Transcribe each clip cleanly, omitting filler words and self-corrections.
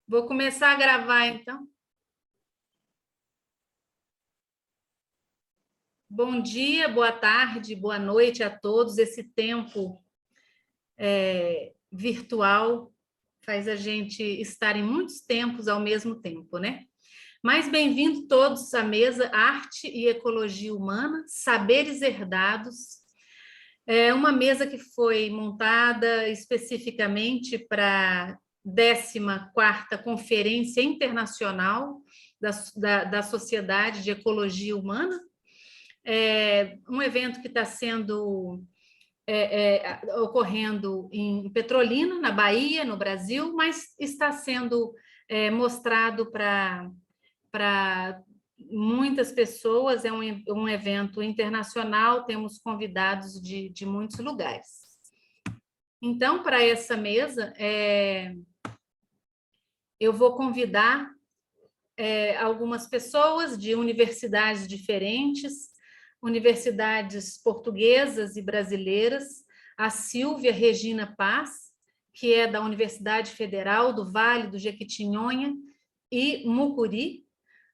Vou começar a gravar, então. Bom dia, boa tarde, boa noite a todos. Esse tempo virtual faz a gente estar em muitos tempos ao mesmo tempo, né? Mas bem-vindos todos à mesa Arte e Ecologia Humana, Saberes Herdados. É uma mesa que foi montada especificamente para a 14ª Conferência Internacional da Sociedade de Ecologia Humana. É um evento que está sendo ocorrendo em Petrolina, na Bahia, no Brasil, mas está sendo mostrado para muitas pessoas. É um evento internacional, temos convidados de muitos lugares. Então, para essa mesa, eu vou convidar algumas pessoas de universidades diferentes, universidades portuguesas e brasileiras, a Silvia Regina Paz, que é da Universidade Federal do Vale do Jequitinhonha e Mucuri,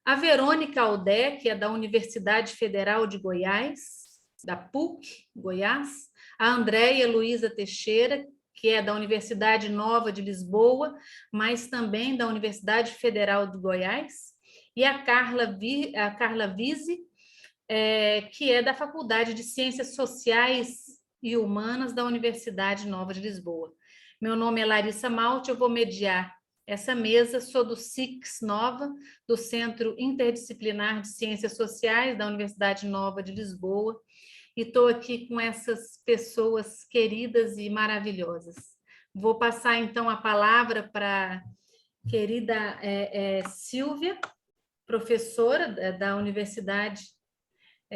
a Verônica Aldé, que é da Universidade Federal de Goiás, da PUC, Goiás, a Andréia Luísa Teixeira, que é da Universidade Nova de Lisboa, mas também da Universidade Federal de Goiás, e a Carla Vise, que é da Faculdade de Ciências Sociais e Humanas da Universidade Nova de Lisboa. Meu nome é Larissa Malte, eu vou mediar essa mesa, sou do CICS Nova, do Centro Interdisciplinar de Ciências Sociais da Universidade Nova de Lisboa, e estou aqui com essas pessoas queridas e maravilhosas. Vou passar, então, a palavra para a querida Silvia, professora da Universidade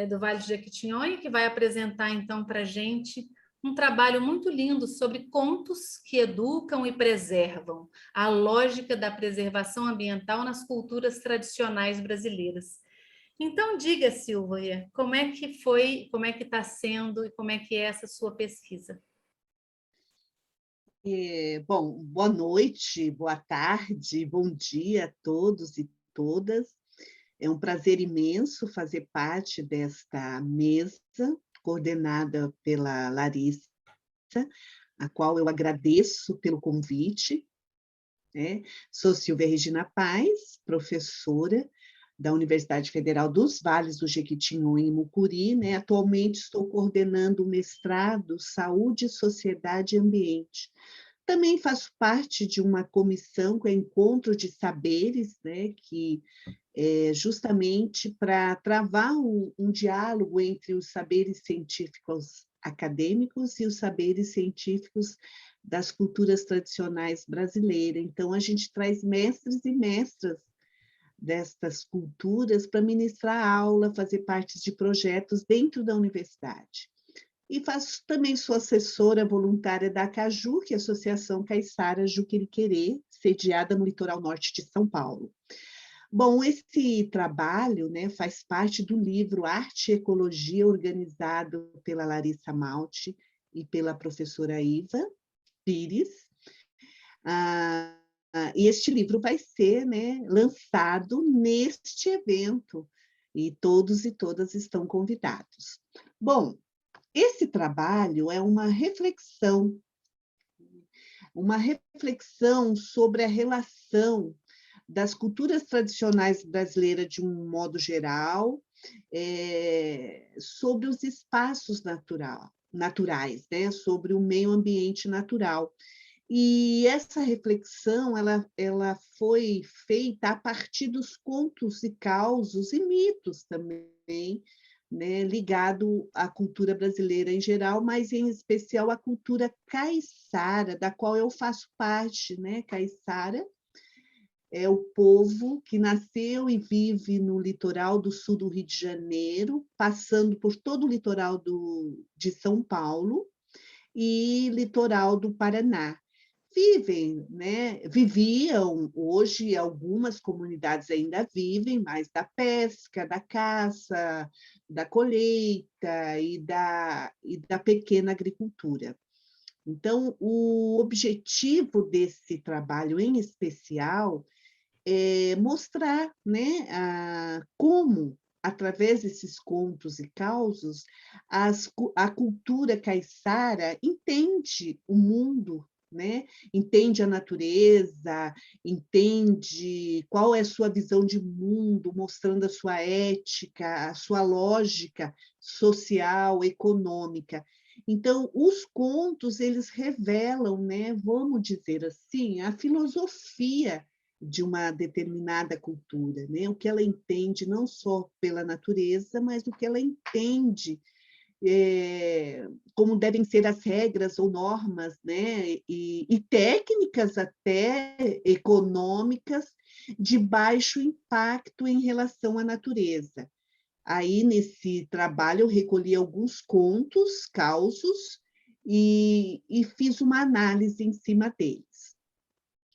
do Vale do Jequitinhonha, que vai apresentar, então, para a gente um trabalho muito lindo sobre contos que educam e preservam a lógica da preservação ambiental nas culturas tradicionais brasileiras. Então, diga, Silvia, como é que foi, como é que está sendo e como é que é essa sua pesquisa? Bom, boa noite, boa tarde, bom dia a todos e todas. É um prazer imenso fazer parte desta mesa, coordenada pela Larissa, a qual eu agradeço pelo convite, né? Sou Silvia Regina Paz, professora da Universidade Federal dos Vales do Jequitinhonha e Mucuri, né? Atualmente estou coordenando o mestrado Saúde, Sociedade e Ambiente. Também faço parte de uma comissão que é Encontro de Saberes, né? Que é justamente para travar um diálogo entre os saberes científicos acadêmicos e os saberes científicos das culturas tradicionais brasileiras. Então, a gente traz mestres e mestras destas culturas para ministrar aula, fazer parte de projetos dentro da universidade. E também sou assessora voluntária da ACAJU, que é a Associação Caiçara Juqueriquerê, sediada no litoral norte de São Paulo. Bom, esse trabalho, né, faz parte do livro Arte e Ecologia, organizado pela Larissa Malte e pela professora Iva Pires. E este livro vai ser, né, lançado neste evento, e todos e todas estão convidados. Bom, esse trabalho é uma reflexão sobre a relação das culturas tradicionais brasileiras de um modo geral, sobre os espaços naturais, né? Sobre o meio ambiente natural. E essa reflexão ela foi feita a partir dos contos e causos e mitos também, né, ligado à cultura brasileira em geral, mas em especial à cultura caiçara, da qual eu faço parte, né? Caiçara é o povo que nasceu e vive no litoral do sul do Rio de Janeiro, passando por todo o litoral de São Paulo e litoral do Paraná. Viviam, hoje algumas comunidades ainda vivem, mas da pesca, da caça, da colheita e da pequena agricultura. Então, o objetivo desse trabalho em especial é mostrar, né, como, através desses contos e causos, a cultura caiçara entende o mundo, né? Entende a natureza, entende qual é a sua visão de mundo, mostrando a sua ética, a sua lógica social, econômica. Então, os contos, eles revelam, né, vamos dizer assim, a filosofia de uma determinada cultura, né? O que ela entende não só pela natureza, mas o que ela entende como devem ser as regras ou normas, né? E técnicas até econômicas de baixo impacto em relação à natureza. Aí, nesse trabalho, eu recolhi alguns contos, causos, e fiz uma análise em cima deles.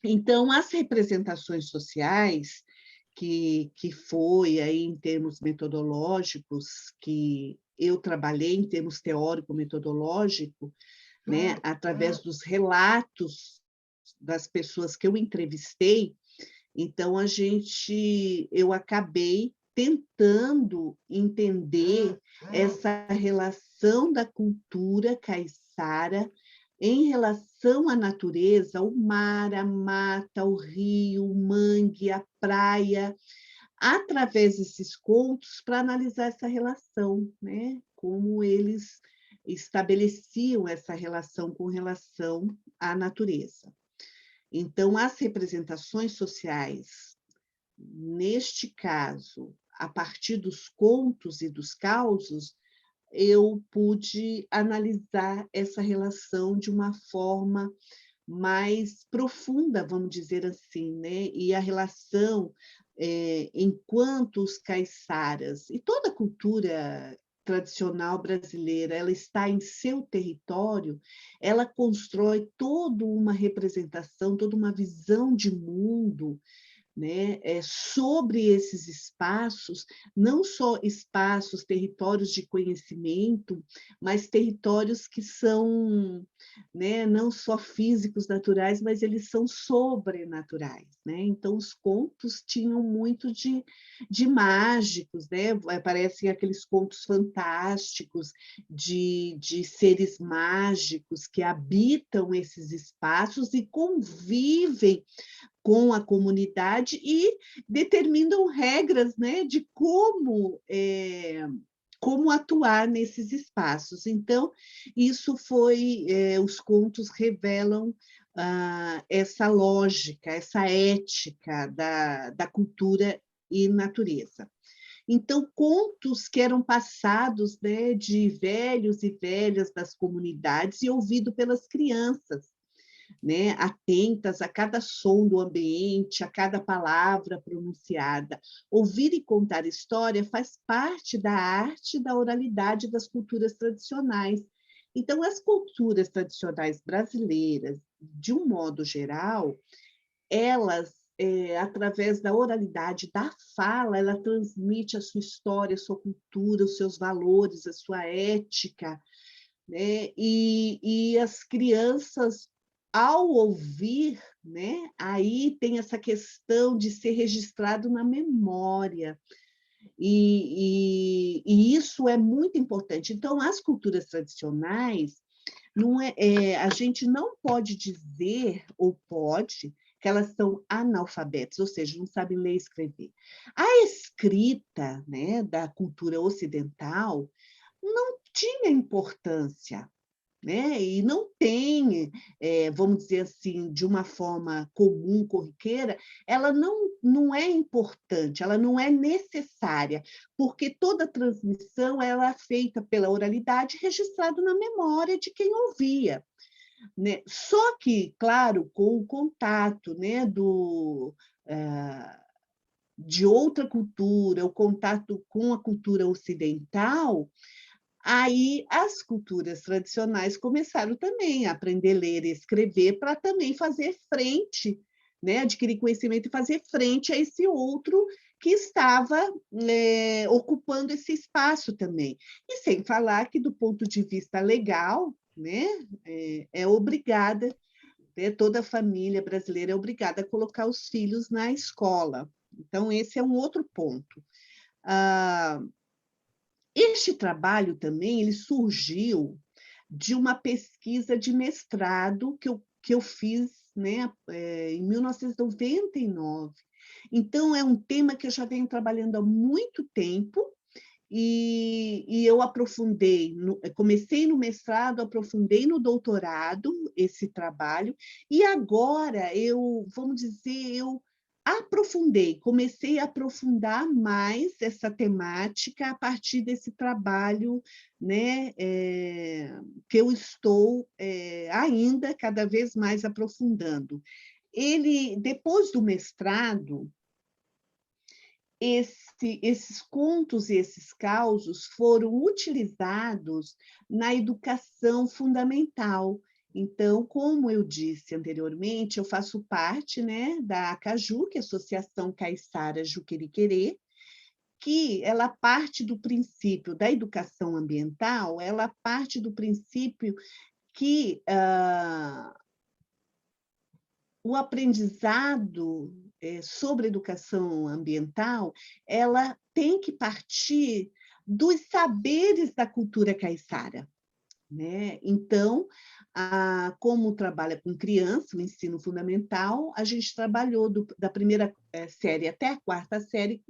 Então, as representações sociais, que foi aí em termos metodológicos, que eu trabalhei em termos teórico-metodológico, né, através dos relatos das pessoas que eu entrevistei, então eu acabei tentando entender essa relação da cultura caiçara em relação à natureza, o mar, a mata, o rio, o mangue, a praia, através desses contos, para analisar essa relação, né? Como eles estabeleciam essa relação com relação à natureza. Então, as representações sociais, neste caso, a partir dos contos e dos causos, eu pude analisar essa relação de uma forma mais profunda, vamos dizer assim, né? E a relação, enquanto os caiçaras, e toda a cultura tradicional brasileira, ela está em seu território, ela constrói toda uma representação, toda uma visão de mundo, né, sobre esses espaços, não só espaços, territórios de conhecimento, mas territórios que são, né, não só físicos, naturais, mas eles são sobrenaturais. Né? Então, os contos tinham muito de mágicos, né? Aparecem aqueles contos fantásticos de seres mágicos que habitam esses espaços e convivem com a comunidade e determinam regras, né, de como atuar nesses espaços. Então, isso foi, os contos revelam essa lógica, essa ética da cultura e natureza. Então, contos que eram passados, né, de velhos e velhas das comunidades e ouvido pelas crianças, né, atentas a cada som do ambiente, a cada palavra pronunciada. Ouvir e contar história faz parte da arte da oralidade das culturas tradicionais. Então, as culturas tradicionais brasileiras, de um modo geral, elas, através da oralidade, da fala, ela transmite a sua história, a sua cultura, os seus valores, a sua ética, né? E as crianças, ao ouvir, né, aí tem essa questão de ser registrado na memória, e isso é muito importante. Então, as culturas tradicionais, a gente não pode dizer, ou pode, que elas são analfabetas, ou seja, não sabem ler e escrever. A escrita, né, da cultura ocidental não tinha importância, né? E não tem, vamos dizer assim, de uma forma comum, corriqueira, ela não é importante, ela não é necessária, porque toda transmissão ela é feita pela oralidade, registrado na memória de quem ouvia. Né? Só que, claro, com o contato, né, de outra cultura, o contato com a cultura ocidental, aí as culturas tradicionais começaram também a aprender a ler e escrever para também fazer frente, né, adquirir conhecimento e fazer frente a esse outro que estava ocupando esse espaço também. E sem falar que, do ponto de vista legal, né, é obrigada, né, toda a família brasileira é obrigada a colocar os filhos na escola. Então, esse é um outro ponto. Ah, este trabalho também ele surgiu de uma pesquisa de mestrado que eu fiz, né, em 1999. Então, é um tema que eu já venho trabalhando há muito tempo, e eu aprofundei, comecei no mestrado, aprofundei no doutorado esse trabalho, e agora vamos dizer, eu aprofundei, comecei a aprofundar mais essa temática a partir desse trabalho, né, que eu estou ainda cada vez mais aprofundando. Depois do mestrado, esses contos e esses causos foram utilizados na educação fundamental. Então, como eu disse anteriormente, eu faço parte, né, da ACAJU, que é a Associação Caiçara Juqueriquerê, que ela parte do princípio da educação ambiental, ela parte do princípio que o aprendizado sobre educação ambiental, ela tem que partir dos saberes da cultura caiçara, né? Então, como trabalha com criança, o ensino fundamental, a gente trabalhou da primeira série até a quarta série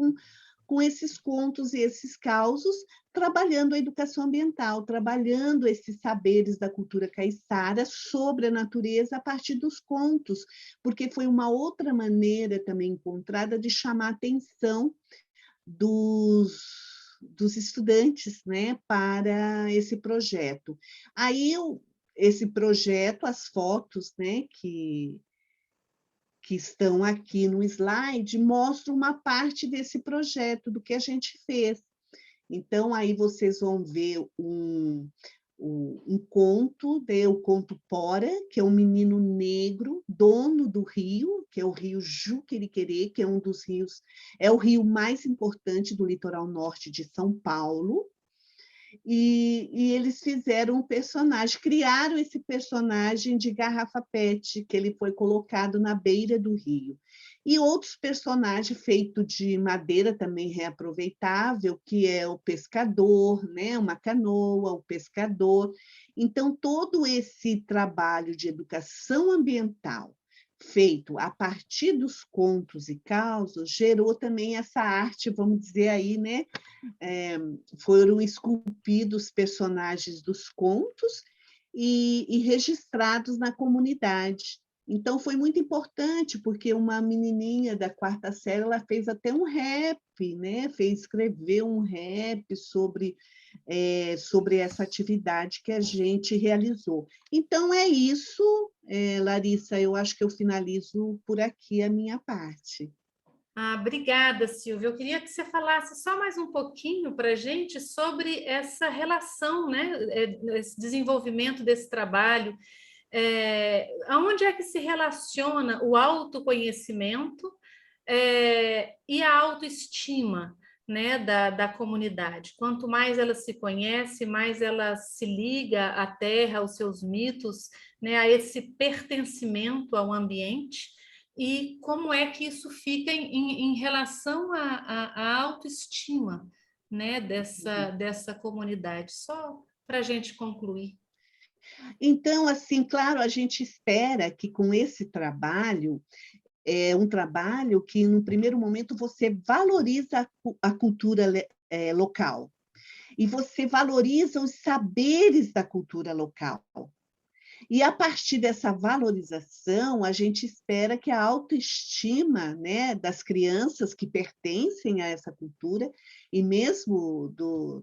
com esses contos e esses causos, trabalhando a educação ambiental, trabalhando esses saberes da cultura caiçara sobre a natureza a partir dos contos, porque foi uma outra maneira também encontrada de chamar a atenção dos estudantes, né, para esse projeto. Aí, esse projeto, as fotos, né, que estão aqui no slide, mostram uma parte desse projeto, do que a gente fez. Então, aí vocês vão ver um conto, né, o conto Pora, que é um menino negro, dono do rio, que é o rio Juqueriquerê, que é um dos rios, é o rio mais importante do litoral norte de São Paulo, e eles fizeram um personagem, criaram esse personagem de garrafa PET, que ele foi colocado na beira do rio. E outros personagens feitos de madeira também reaproveitável, que é o pescador, né? Uma canoa, o pescador. Então, todo esse trabalho de educação ambiental feito a partir dos contos e causos gerou também essa arte, vamos dizer aí, né? Foram esculpidos personagens dos contos e registrados na comunidade. Então, foi muito importante, porque uma menininha da quarta série ela fez até um rap, né? Escreveu um rap sobre essa atividade que a gente realizou. Então, é isso, Larissa, eu acho que eu finalizo por aqui a minha parte. Obrigada, Silvia. Eu queria que você falasse só mais um pouquinho para a gente sobre essa relação, né? Esse desenvolvimento desse trabalho. Aonde é que se relaciona o autoconhecimento e a autoestima, né, da comunidade? Quanto mais ela se conhece, mais ela se liga à terra, aos seus mitos, né, a esse pertencimento ao ambiente. E como é que isso fica em relação à autoestima, né, dessa comunidade? Só para a gente concluir. Então, assim, claro, a gente espera que com esse trabalho, é um trabalho que, no primeiro momento, você valoriza a cultura local, e você valoriza os saberes da cultura local. E, a partir dessa valorização, a gente espera que a autoestima, né, das crianças que pertencem a essa cultura, e mesmo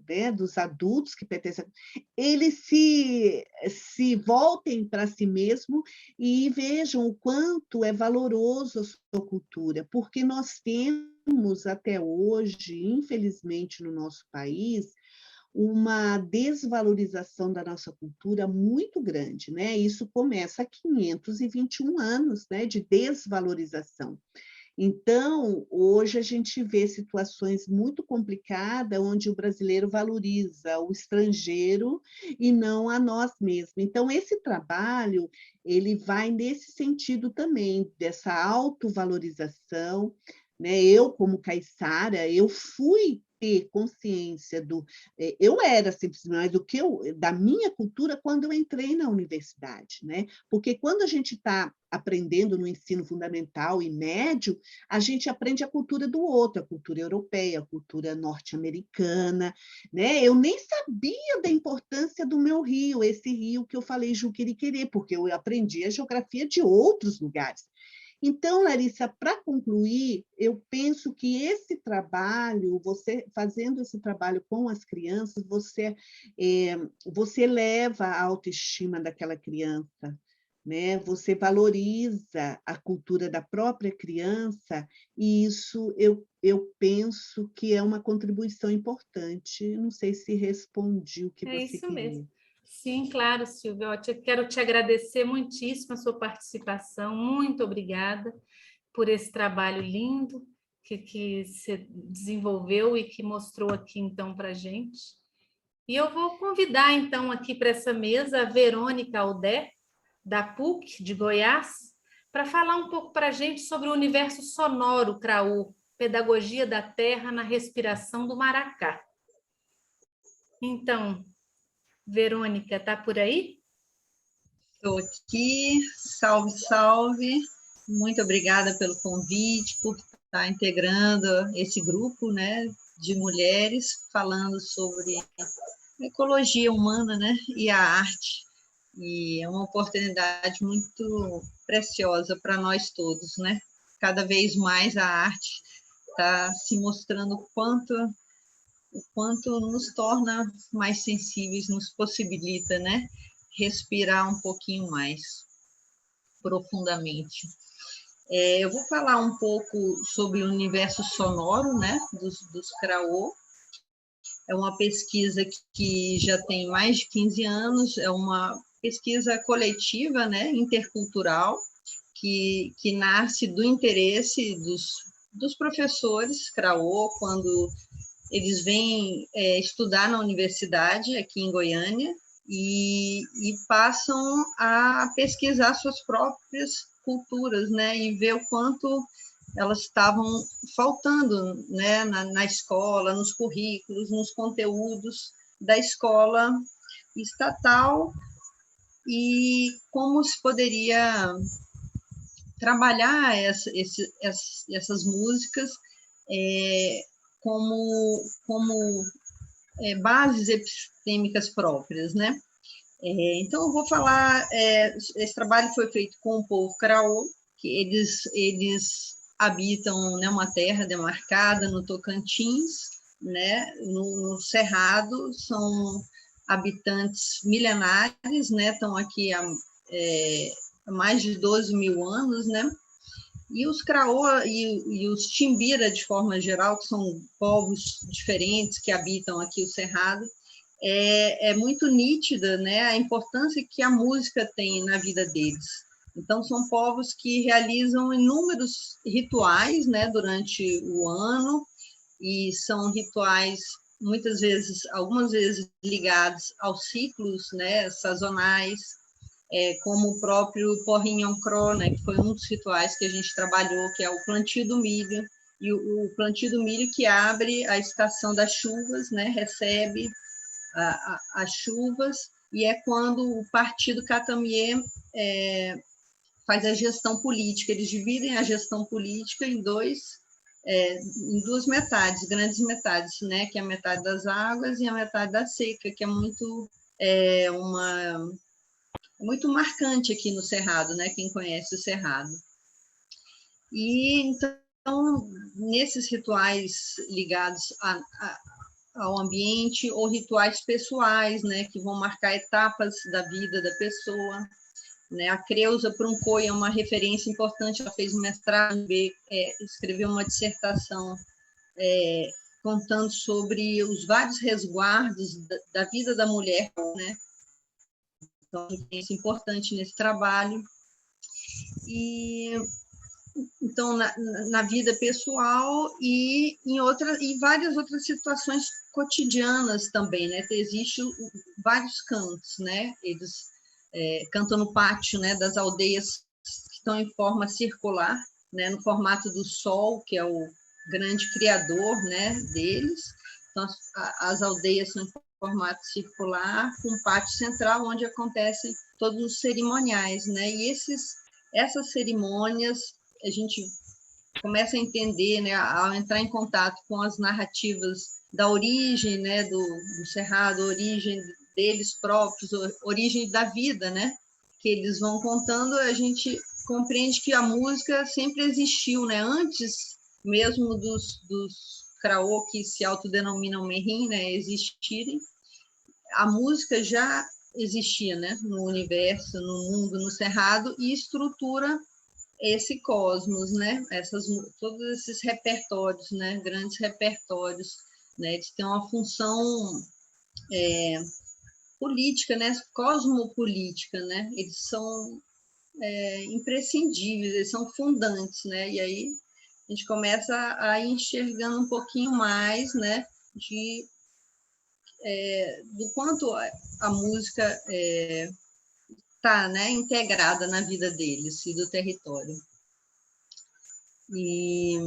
né, dos adultos que pertencem, eles se voltem para si mesmo e vejam o quanto é valoroso a sua cultura, porque nós temos até hoje, infelizmente, no nosso país, uma desvalorização da nossa cultura muito grande, né? Isso começa há 521 anos, né, de desvalorização. Então, hoje a gente vê situações muito complicadas onde o brasileiro valoriza o estrangeiro e não a nós mesmos. Então, esse trabalho, ele vai nesse sentido também, dessa autovalorização, né? Eu, como caiçara, eu fui ter consciência eu era simplesmente do que da minha cultura quando eu entrei na universidade, né? Porque quando a gente está aprendendo no ensino fundamental e médio, a gente aprende a cultura do outro, a cultura europeia, a cultura norte-americana, né? Eu nem sabia da importância do meu rio, esse rio que eu falei Juqueriquerê, porque eu aprendi a geografia de outros lugares. Então, Larissa, para concluir, eu penso que esse trabalho, você fazendo esse trabalho com as crianças, você eleva a autoestima daquela criança, né? Você valoriza a cultura da própria criança, e isso eu penso que é uma contribuição importante. Não sei se respondi o que É você isso mesmo. queria. Sim, claro, Silvia. Quero te agradecer muitíssimo a sua participação. Muito obrigada por esse trabalho lindo que você desenvolveu e que mostrou aqui, então, para a gente. E eu vou convidar, então, aqui para essa mesa a Verônica Aldé, da PUC de Goiás, para falar um pouco para a gente sobre o universo sonoro Craú, Pedagogia da Terra na Respiração do Maracá. Então, Verônica, está por aí? Estou aqui, salve, salve. Muito obrigada pelo convite, por estar integrando esse grupo, né, de mulheres falando sobre ecologia humana, né, e a arte. E é uma oportunidade muito preciosa para nós todos, né? Cada vez mais a arte está se mostrando o quanto nos torna mais sensíveis, nos possibilita, né, respirar um pouquinho mais profundamente. Eu vou falar um pouco sobre o universo sonoro, né, dos Craô. É uma pesquisa que já tem mais de 15 anos, é uma pesquisa coletiva, né, intercultural, que nasce do interesse dos professores Craô, quando eles vêm estudar na universidade aqui em Goiânia e passam a pesquisar suas próprias culturas, né, e ver o quanto elas estavam faltando, né, na escola, nos currículos, nos conteúdos da escola estatal, e como se poderia trabalhar essas músicas como bases epistêmicas próprias, né? Então, eu vou falar, esse trabalho foi feito com o povo Craô, que eles habitam, né, uma terra demarcada no Tocantins, né, no Cerrado, são habitantes milenares, né, estão aqui há mais de 12 mil anos, né, e os Craô e os Timbira, de forma geral, que são povos diferentes que habitam aqui o Cerrado, é muito nítida, né, a importância que a música tem na vida deles. Então, são povos que realizam inúmeros rituais, né, durante o ano, e são rituais, muitas vezes, algumas vezes ligados aos ciclos, né, sazonais, como o próprio Porrinhoncró, né, que foi um dos rituais que a gente trabalhou, que é o plantio do milho, e o plantio do milho que abre a estação das chuvas, né, recebe as chuvas, e é quando o partido Catamiê faz a gestão política. Eles dividem a gestão política em duas metades, grandes metades, né, que é a metade das águas e a metade da seca, que é muito marcante aqui no Cerrado, né, quem conhece o Cerrado. E então, nesses rituais ligados ao ambiente, ou rituais pessoais, né, que vão marcar etapas da vida da pessoa, né? A Creuza Pruncoy é uma referência importante, ela fez um mestrado, escreveu uma dissertação contando sobre os vários resguardos da vida da mulher, né? Então, isso é importante nesse trabalho. E então na vida pessoal e várias outras situações cotidianas também, né? Existem vários cantos, né? Eles cantam no pátio, né, das aldeias que estão em forma circular, né, no formato do sol, que é o grande criador, né, deles. Então as aldeias são em formato circular, com um pátio central onde acontecem todos os cerimoniais, né? E essas cerimônias a gente começa a entender, né, ao entrar em contato com as narrativas da origem, né, do Cerrado, origem deles próprios, origem da vida, né, que eles vão contando, a gente compreende que a música sempre existiu, né, antes mesmo dos Craô, que se autodenominam Merrim, né, existirem, a música já existia, né, no universo, no mundo, no Cerrado, e estrutura esse cosmos, né? Todos esses repertórios, né? Grandes repertórios, né? Eles têm uma função política, né? Cosmopolítica, né? Eles são imprescindíveis, eles são fundantes, né? E aí a gente começa a ir enxergando um pouquinho mais, né? Do quanto a música está, né? Integrada na vida deles e do território. E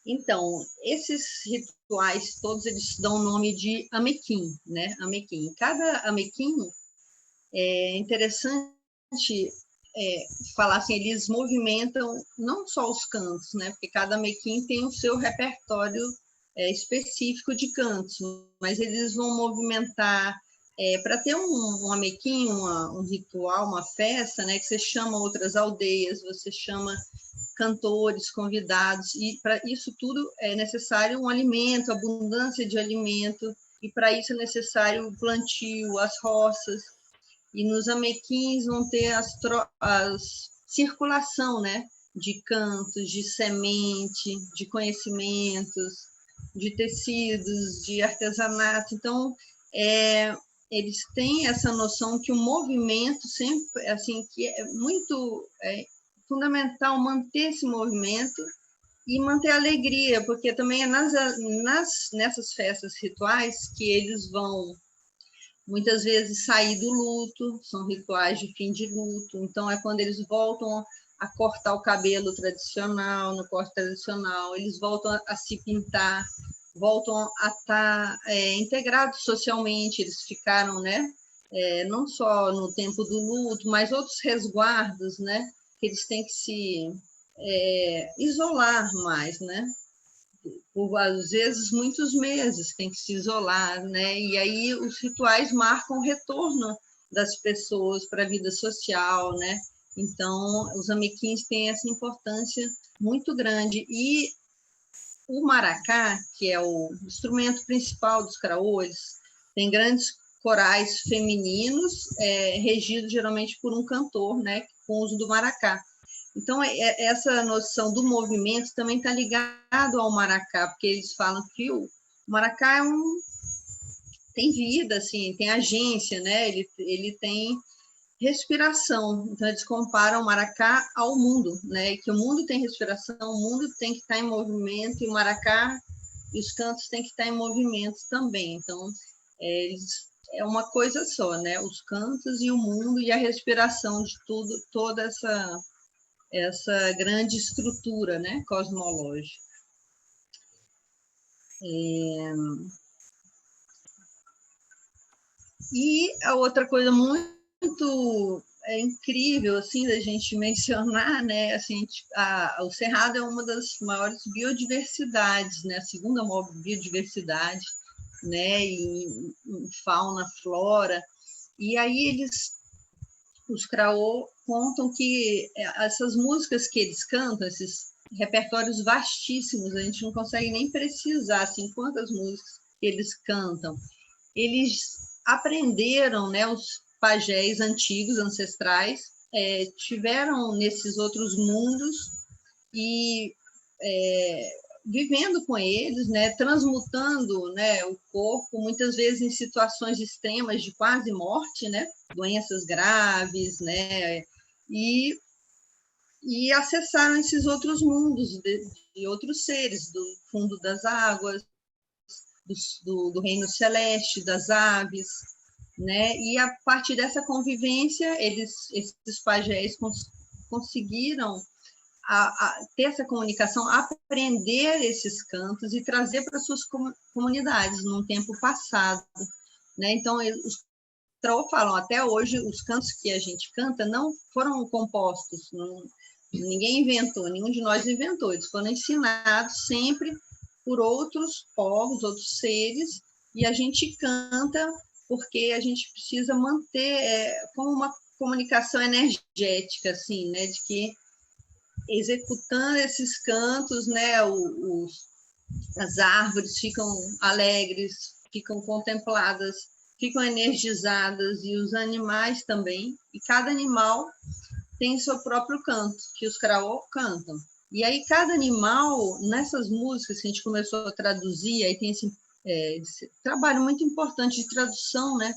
então, esses rituais todos, eles dão o nome de amequim, né? Amequim. Cada amequim é interessante falar assim, eles movimentam não só os cantos, né? Porque cada amequim tem o seu repertório específico de cantos, mas eles vão movimentar para ter um amequim, um ritual, uma festa, né? Que você chama outras aldeias, você chama cantores, convidados, e para isso tudo é necessário um alimento, abundância de alimento, e para isso é necessário o plantio, as roças, e nos amequins vão ter as circulação, né, de cantos, de semente, de conhecimentos, de tecidos, de artesanato. Então, eles têm essa noção que o movimento sempre, assim, que é muito fundamental manter esse movimento e manter a alegria, porque também é nessas festas rituais que eles vão, muitas vezes, sair do luto, são rituais de fim de luto, então é quando eles voltam a cortar o cabelo tradicional, no corte tradicional, eles voltam a se pintar, voltam a estar integrados socialmente, eles ficaram, né, não só no tempo do luto, mas outros resguardos, né, que eles têm que se isolar mais, né? Por, às vezes, muitos meses tem que se isolar, né? E aí os rituais marcam o retorno das pessoas para a vida social, né? Então, os amequins têm essa importância muito grande. E o maracá, que é o instrumento principal dos craôs, tem grandes corais femininos, regidos geralmente por um cantor, né? Com o uso do maracá. Então, essa noção do movimento também está ligado ao maracá, porque eles falam que o maracá tem vida, assim, tem agência, né? Ele tem respiração. Então, eles comparam o maracá ao mundo, né? Que o mundo tem respiração, o mundo tem que estar em movimento, e o maracá e os cantos têm que estar em movimento também. Então, é uma coisa só, né? Os cantos e o mundo e a respiração de tudo, toda essa grande estrutura, né, cosmológica. E a outra coisa muito incrível assim da gente mencionar, né, assim, o Cerrado é uma das maiores biodiversidades, né, a segunda maior biodiversidade, né, em fauna, flora. E aí os Craô contam que essas músicas que eles cantam, esses repertórios vastíssimos, a gente não consegue nem precisar assim, quantas músicas eles cantam. Eles aprenderam, né, os pajés antigos, ancestrais, tiveram nesses outros mundos e vivendo com eles, né, transmutando, né, o corpo, muitas vezes em situações extremas de quase morte, né, doenças graves, né, e e acessaram esses outros mundos de outros seres, do fundo das águas, do reino celeste, das aves, né? E a partir dessa convivência, esses pajés conseguiram ter essa comunicação, aprender esses cantos e trazer para suas comunidades num tempo passado, né? Então, os Traô falam, até hoje, os cantos que a gente canta não foram compostos, ninguém inventou, nenhum de nós inventou, eles foram ensinados sempre por outros povos, outros seres, e a gente canta porque a gente precisa manter como uma comunicação energética, assim, né, de que executando esses cantos, né, as árvores ficam alegres, ficam contempladas, ficam energizadas, e os animais também, e cada animal tem seu próprio canto, que os Craô cantam. E aí, cada animal, nessas músicas que a gente começou a traduzir, aí tem esse trabalho muito importante de tradução, né?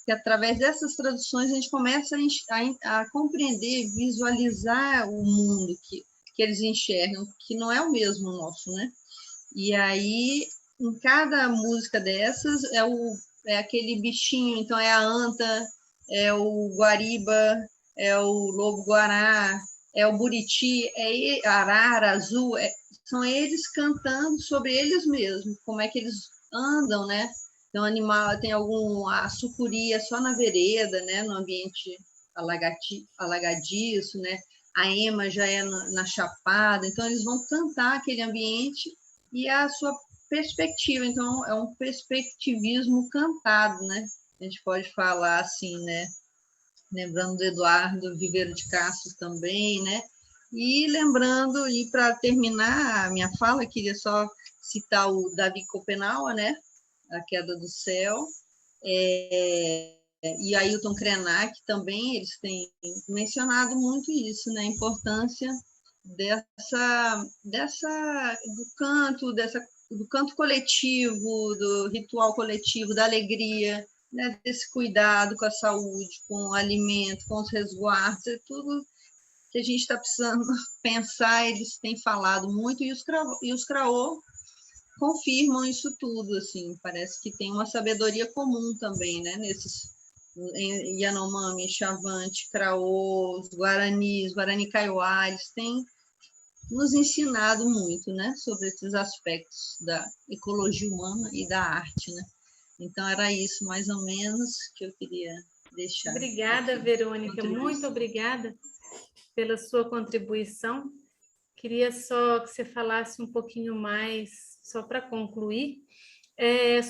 Que através dessas traduções a gente começa a compreender, visualizar o mundo que eles enxergam, que não é o mesmo nosso, né? E aí, em cada música dessas, é aquele bichinho, então é a anta, é o guariba, é o lobo-guará, é o buriti, é arara, azul, são eles cantando sobre eles mesmos, como é que eles andam, né? Então, animal tem a sucuri é só na vereda, né? No ambiente alagadiço, né? A ema já é na chapada, então eles vão cantar aquele ambiente e a sua perspectiva, então é um perspectivismo cantado, né? A gente pode falar assim, né? Lembrando do Eduardo Viveiro de Castro também, né? E lembrando, e para terminar a minha fala, queria só citar o Davi Copenau, né? A Queda do Céu, e Ailton Krenak também, eles têm mencionado muito isso, né? A importância do canto coletivo, do ritual coletivo, da alegria, né? Desse cuidado com a saúde, com o alimento, com os resguardos, é tudo que a gente está precisando pensar, eles têm falado muito, e os Craô confirmam isso tudo, assim, parece que tem uma sabedoria comum também, né, em Yanomami, Chavante, Craô, os Guarani Kaiowá, eles têm nos ensinado muito, né, sobre esses aspectos da ecologia humana e da arte, né. Então, era isso, mais ou menos, que eu queria deixar. Obrigada, aqui. Verônica, muito obrigada pela sua contribuição. Queria só que você falasse um pouquinho mais, só para concluir,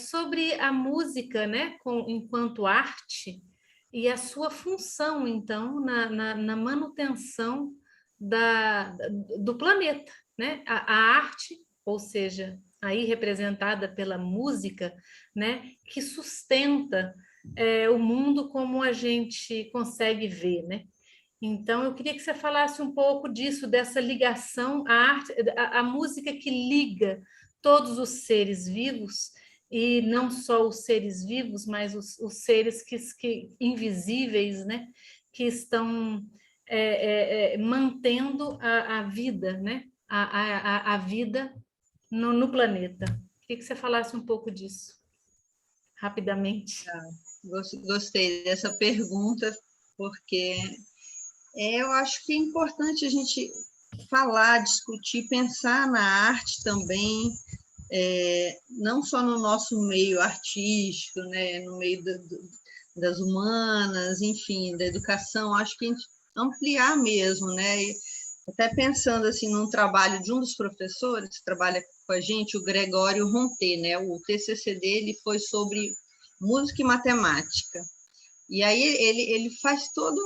sobre a música, né, enquanto arte, e a sua função, então, na manutenção do planeta, né? A arte, ou seja, aí representada pela música, né, que sustenta o mundo como a gente consegue ver, né? Então, eu queria que você falasse um pouco disso, dessa ligação à arte, a música que liga todos os seres vivos, e não só os seres vivos, mas os seres que invisíveis, né? Que estão mantendo a vida, né? A vida no planeta. Queria que você falasse um pouco disso, rapidamente. Gostei dessa pergunta, porque eu acho que é importante a gente falar, discutir, pensar na arte também, não só no nosso meio artístico, né, no meio das humanas, enfim, da educação, acho que a gente ampliar mesmo, né? E até pensando assim num trabalho de um dos professores que trabalha com a gente, o Gregório Ronté, né? O TCC dele foi sobre música e matemática. E aí ele faz todo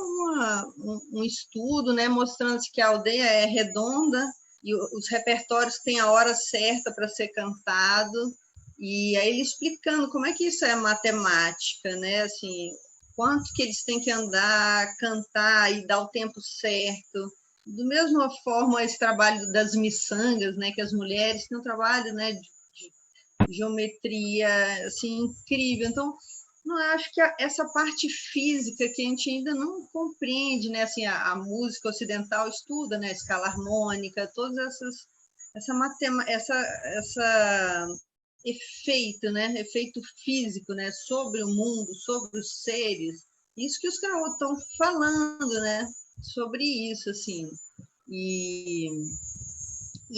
um estudo, né, mostrando que a aldeia é redonda e os repertórios têm a hora certa para ser cantado, e aí ele explicando como é que isso é matemática, né, assim, quanto que eles têm que andar, cantar e dar o tempo certo. Do mesma forma, esse trabalho das miçangas, né, que as mulheres têm um trabalho, né, de geometria, assim, incrível. Então, não acho que essa parte física que a gente ainda não compreende, né? Assim, a música ocidental estuda, né? A escala harmônica, todas essa efeito, né? Efeito físico, né? Sobre o mundo, sobre os seres. Isso que os caras estão falando, né? Sobre isso, assim. E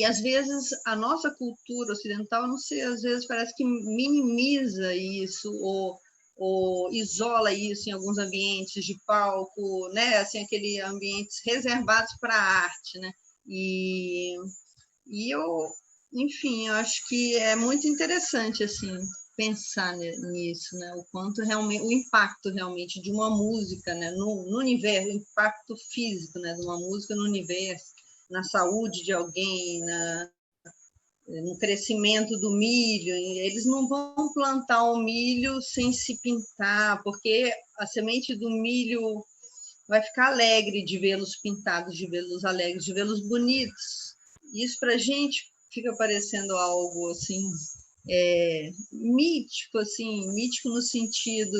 às vezes a nossa cultura ocidental, não sei, às vezes parece que minimiza isso ou isola isso em alguns ambientes de palco, né? Assim, aqueles ambientes reservados para a arte, né? E eu, enfim, eu acho que é muito interessante assim pensar nisso, né? O quanto realmente, o impacto realmente de uma música, né? No universo, o impacto físico, né? De uma música no universo, na saúde de alguém, no crescimento do milho. Eles não vão plantar o milho sem se pintar, porque a semente do milho vai ficar alegre de vê-los pintados, de vê-los alegres, de vê-los bonitos. Isso para a gente fica parecendo algo assim mítico, assim, mítico no sentido,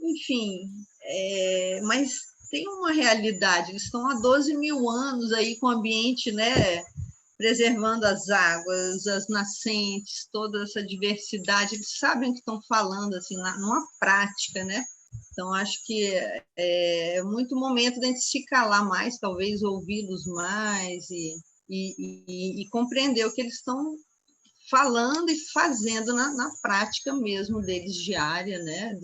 enfim, mas tem uma realidade. Eles estão há 12 mil anos aí com o ambiente, né? Preservando as águas, as nascentes, toda essa diversidade, eles sabem o que estão falando, assim, numa prática, né? Então, acho que é muito momento de a gente se calar mais, talvez ouvi-los mais e compreender o que eles estão falando e fazendo na prática mesmo deles diária, né?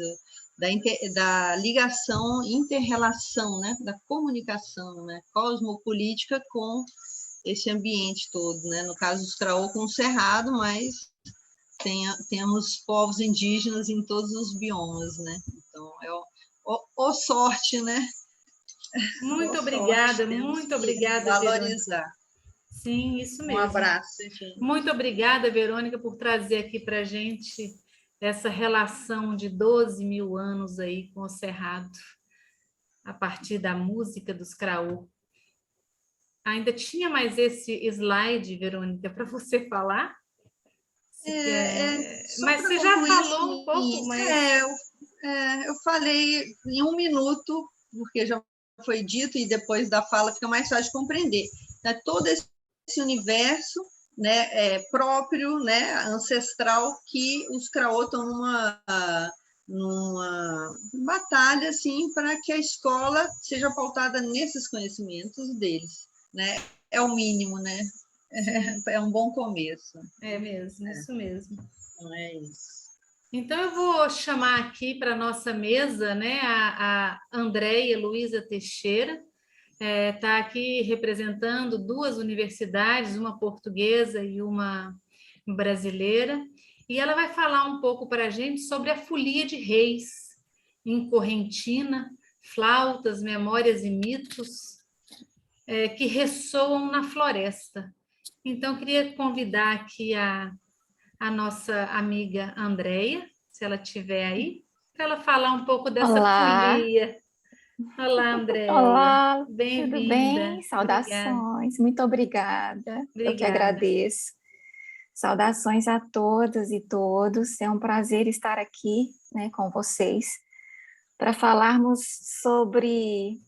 Da ligação, inter-relação, né? Da comunicação, né? Cosmopolítica com esse ambiente todo, né? No caso dos Craô com o Cerrado, mas temos povos indígenas em todos os biomas, né? Então, sorte, né? Muito Sorte, obrigada, temos muito que obrigada, Verônica. valorizar. Sim, isso Um mesmo. abraço, gente. Muito obrigada, Verônica, por trazer aqui para a gente essa relação de 12 mil anos aí com o Cerrado, a partir da música dos Craô. Ainda tinha mais esse slide, Verônica, para você falar? Só Mas para você já concluir, falou um assim, pouco, mas... eu falei em 1 minuto, porque já foi dito, e depois da fala fica mais fácil de compreender. Né? Todo esse universo, né, próprio, né, ancestral, que os Craô estão numa batalha assim, para que a escola seja pautada nesses conhecimentos deles. Né? É o mínimo, né? É um bom começo. É mesmo, isso mesmo. Não é isso. Então, eu vou chamar aqui para a nossa mesa, né, a Andréia Luísa Teixeira, está aqui representando 2 universidades, uma portuguesa e uma brasileira, e ela vai falar um pouco para a gente sobre a Folia de Reis, em Correntina, flautas, memórias e mitos que ressoam na floresta. Então, queria convidar aqui a nossa amiga Andréia, se ela estiver aí, para ela falar um pouco dessa Olá, folia. Olá, Andréia. olá, tudo Bem-vinda. bem? Obrigada. Saudações, muito obrigada. Eu que Obrigada. agradeço. Saudações a todas e todos. É um prazer estar aqui, né, com vocês para falarmos sobre,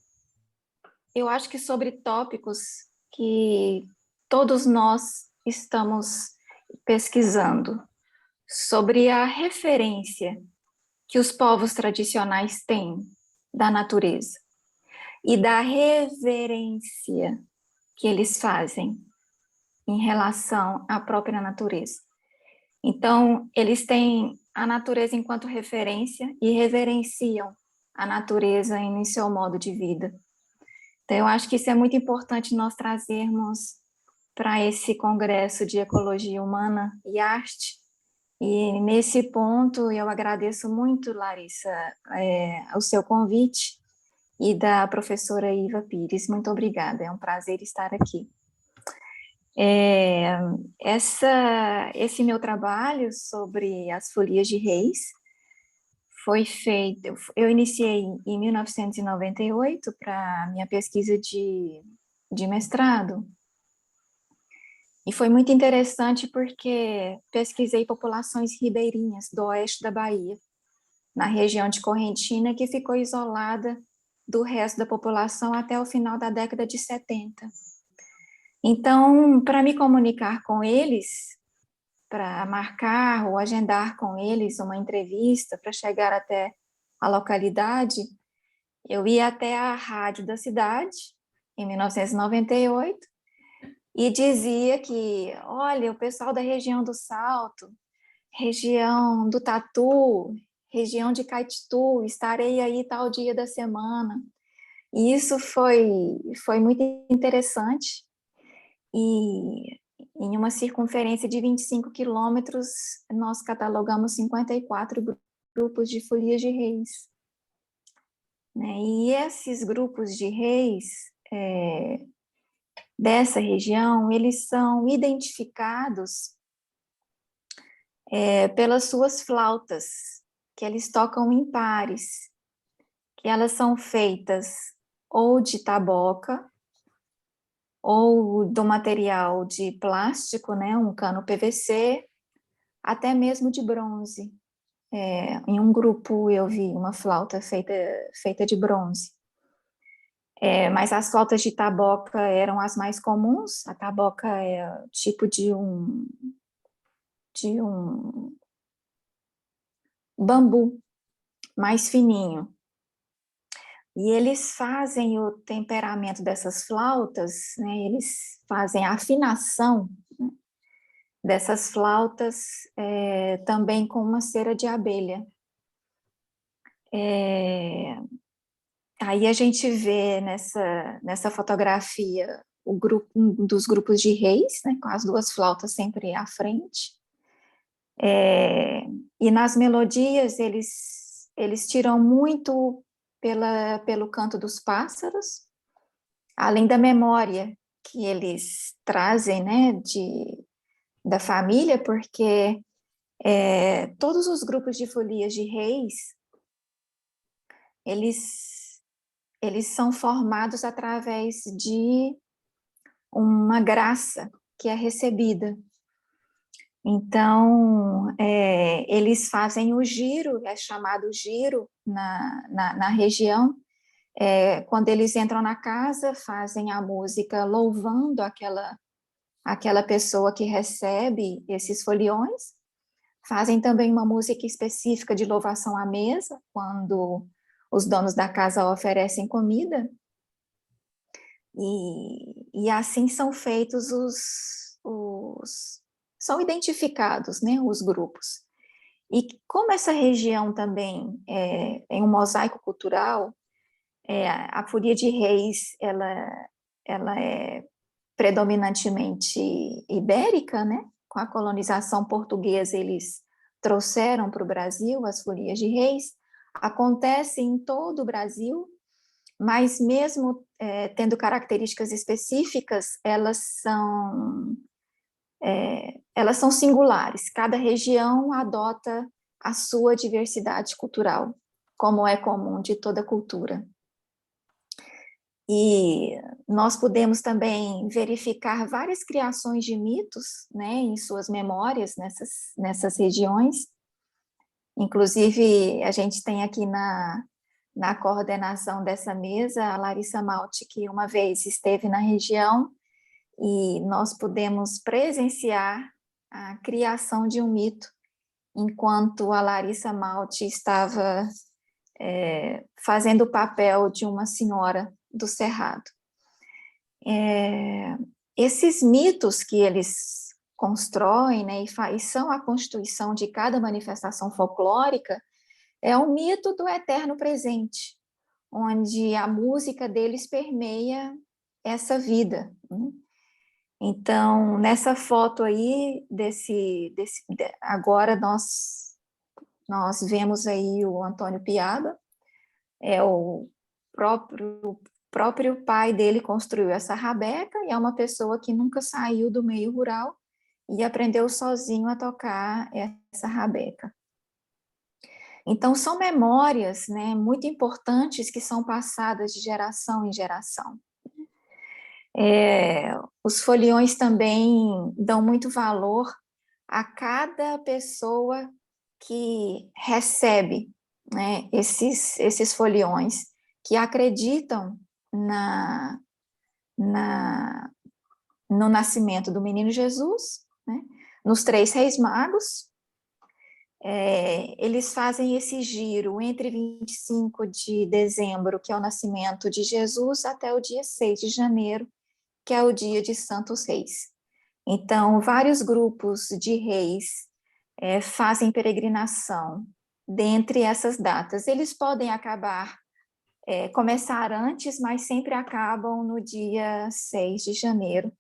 eu acho que sobre tópicos que todos nós estamos pesquisando, sobre a referência que os povos tradicionais têm da natureza e da reverência que eles fazem em relação à própria natureza. Então, eles têm a natureza enquanto referência e reverenciam a natureza em seu modo de vida. Então, eu acho que isso é muito importante nós trazermos para esse congresso de ecologia humana e arte. E nesse ponto, eu agradeço muito, Larissa, o seu convite e da professora Iva Pires. Muito obrigada, é um prazer estar aqui. Esse meu trabalho sobre as folias de reis foi feito, eu iniciei em 1998 para minha pesquisa de mestrado, e foi muito interessante porque pesquisei populações ribeirinhas do oeste da Bahia, na região de Correntina, que ficou isolada do resto da população até o final da década de 70. Então, para me comunicar com eles, para marcar ou agendar com eles uma entrevista, para chegar até a localidade, eu ia até a rádio da cidade, em 1998, e dizia que, olha, o pessoal da região do Salto, região do Tatu, região de Caetitu, estarei aí tal dia da semana. E isso foi muito interessante. E em uma circunferência de 25 quilômetros, nós catalogamos 54 grupos de folias de reis. Né? E esses grupos de reis dessa região, eles são identificados pelas suas flautas, que eles tocam em pares, que elas são feitas ou de taboca, ou do material de plástico, né, um cano PVC, até mesmo de bronze. Em um grupo eu vi uma flauta feita de bronze. Mas as flautas de taboca eram as mais comuns. A taboca é tipo de um bambu mais fininho. E eles fazem o temperamento dessas flautas, né, eles fazem a afinação, né, dessas flautas também com uma cera de abelha. Aí a gente vê nessa fotografia um dos grupos de reis, né, com as duas flautas sempre à frente. E nas melodias eles tiram muito pelo canto dos pássaros, além da memória que eles trazem, né, da família, porque todos os grupos de folias de reis, eles são formados através de uma graça que é recebida. Então, eles fazem o giro, é chamado giro na região. Quando eles entram na casa, fazem a música louvando aquela pessoa que recebe esses foliões. Fazem também uma música específica de louvação à mesa, quando os donos da casa oferecem comida. E assim são feitos são identificados, né, os grupos. E como essa região também é um mosaico cultural, a folia de reis, ela é predominantemente ibérica, né? Com a colonização portuguesa, eles trouxeram para o Brasil as folias de reis. Acontece em todo o Brasil, mas mesmo tendo características específicas, elas são singulares. Cada região adota a sua diversidade cultural, como é comum de toda cultura. E nós podemos também verificar várias criações de mitos, né, em suas memórias nessas regiões. Inclusive, a gente tem aqui na coordenação dessa mesa a Larissa Malte, que uma vez esteve na região, e nós pudemos presenciar a criação de um mito, enquanto a Larissa Malte estava fazendo o papel de uma senhora do Cerrado. Esses mitos que eles constroem, né, e são a constituição de cada manifestação folclórica, é o mito do eterno presente, onde a música deles permeia essa vida, né? Então, nessa foto aí, agora nós vemos aí o Antônio Piaba, o próprio pai dele construiu essa rabeca, e é uma pessoa que nunca saiu do meio rural e aprendeu sozinho a tocar essa rabeca. Então, são memórias, né, muito importantes que são passadas de geração em geração. Os foliões também dão muito valor a cada pessoa que recebe né, esses foliões que acreditam no nascimento do menino Jesus, né, nos 3 reis magos. Eles fazem esse giro entre 25 de dezembro, que é o nascimento de Jesus, até o dia 6 de janeiro, que é o dia de Santos Reis. Então, vários grupos de reis fazem peregrinação dentre essas datas. Eles podem começar antes, mas sempre acabam no dia 6 de janeiro,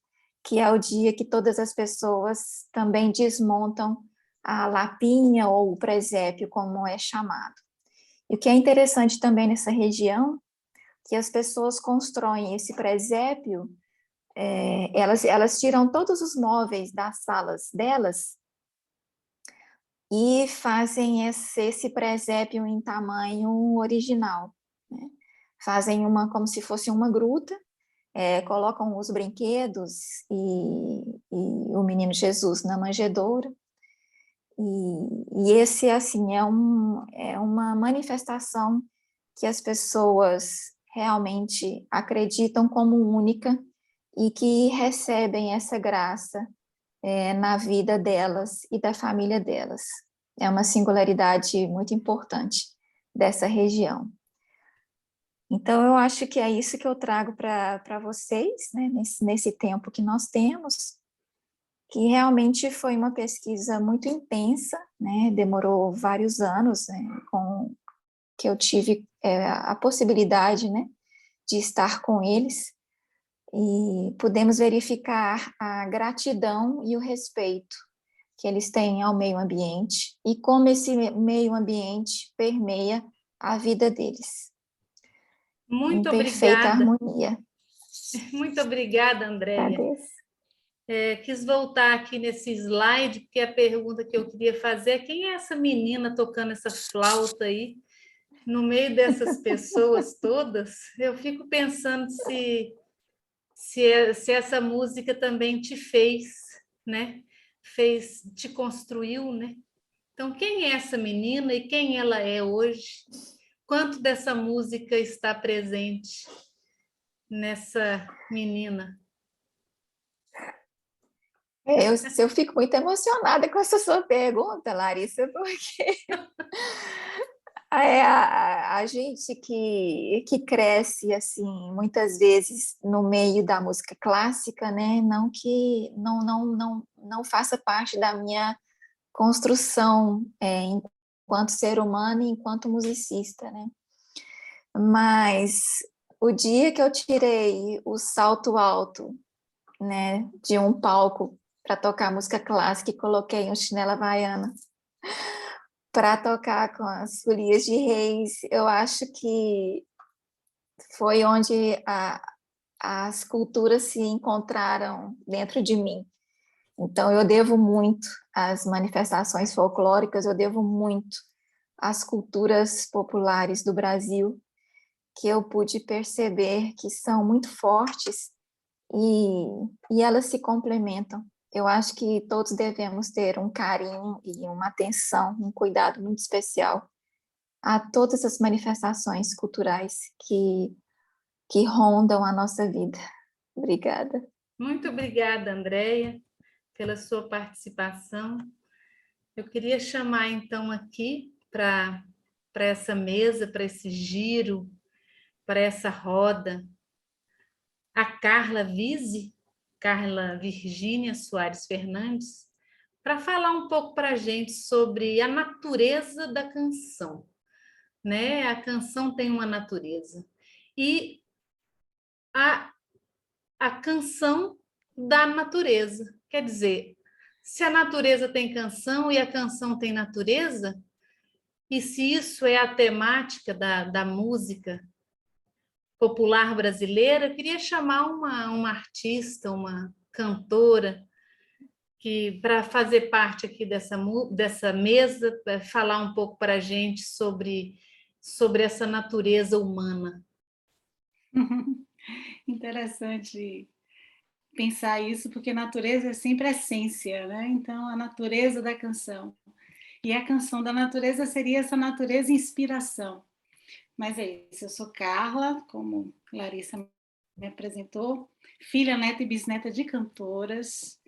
que é o dia que todas as pessoas também desmontam a lapinha ou o presépio, como é chamado. E o que é interessante também nessa região, que as pessoas constroem esse presépio, elas tiram todos os móveis das salas delas e fazem esse presépio em tamanho original, né? Fazem como se fosse uma gruta, colocam os brinquedos e o menino Jesus na manjedoura. E esse, assim, é uma manifestação que as pessoas realmente acreditam como única e que recebem essa graça na vida delas e da família delas. É uma singularidade muito importante dessa região. Então, eu acho que é isso que eu trago para vocês, né, nesse tempo que nós temos, que realmente foi uma pesquisa muito intensa, né, demorou vários anos, né, que eu tive a possibilidade, né, de estar com eles, e pudemos verificar a gratidão e o respeito que eles têm ao meio ambiente e como esse meio ambiente permeia a vida deles, em Muito perfeita obrigada. harmonia. Muito obrigada, Andréia. Agradeço. Quis voltar aqui nesse slide, porque a pergunta que eu queria fazer é: quem é essa menina tocando essa flauta aí, no meio dessas pessoas todas? Eu fico pensando se essa música também te fez, né? Te construiu, né? Então, quem é essa menina e quem ela é hoje? Quanto dessa música está presente nessa menina? Eu fico muito emocionada com essa sua pergunta, Larissa, porque a gente que cresce assim muitas vezes no meio da música clássica, né? Não que não faça parte da minha construção enquanto ser humano e enquanto musicista, né? Mas o dia que eu tirei o salto alto, né, de um palco para tocar música clássica e coloquei um chinelo havaiana para tocar com as folias de reis, eu acho que foi onde as culturas se encontraram dentro de mim. Então, eu devo muito às manifestações folclóricas, eu devo muito às culturas populares do Brasil, que eu pude perceber que são muito fortes e elas se complementam. Eu acho que todos devemos ter um carinho e uma atenção, um cuidado muito especial a todas as manifestações culturais que rondam a nossa vida. Obrigada. Muito obrigada, Andréia, pela sua participação. Eu queria chamar, então, aqui para essa mesa, para esse giro, para essa roda, a Carla Virgínia Soares Fernandes, para falar um pouco para a gente sobre a natureza da canção, né? A canção tem uma natureza. E a canção da natureza. Quer dizer, se a natureza tem canção e a canção tem natureza, e se isso é a temática da música popular brasileira, eu queria chamar uma artista, uma cantora, que para fazer parte aqui dessa mesa, para falar um pouco para a gente sobre essa natureza humana. Interessante pensar isso, porque natureza é sempre essência, né? Então, a natureza da canção. E a canção da natureza seria essa natureza inspiração. Mas é isso, eu sou Carla, como Larissa me apresentou, filha, neta e bisneta de cantoras,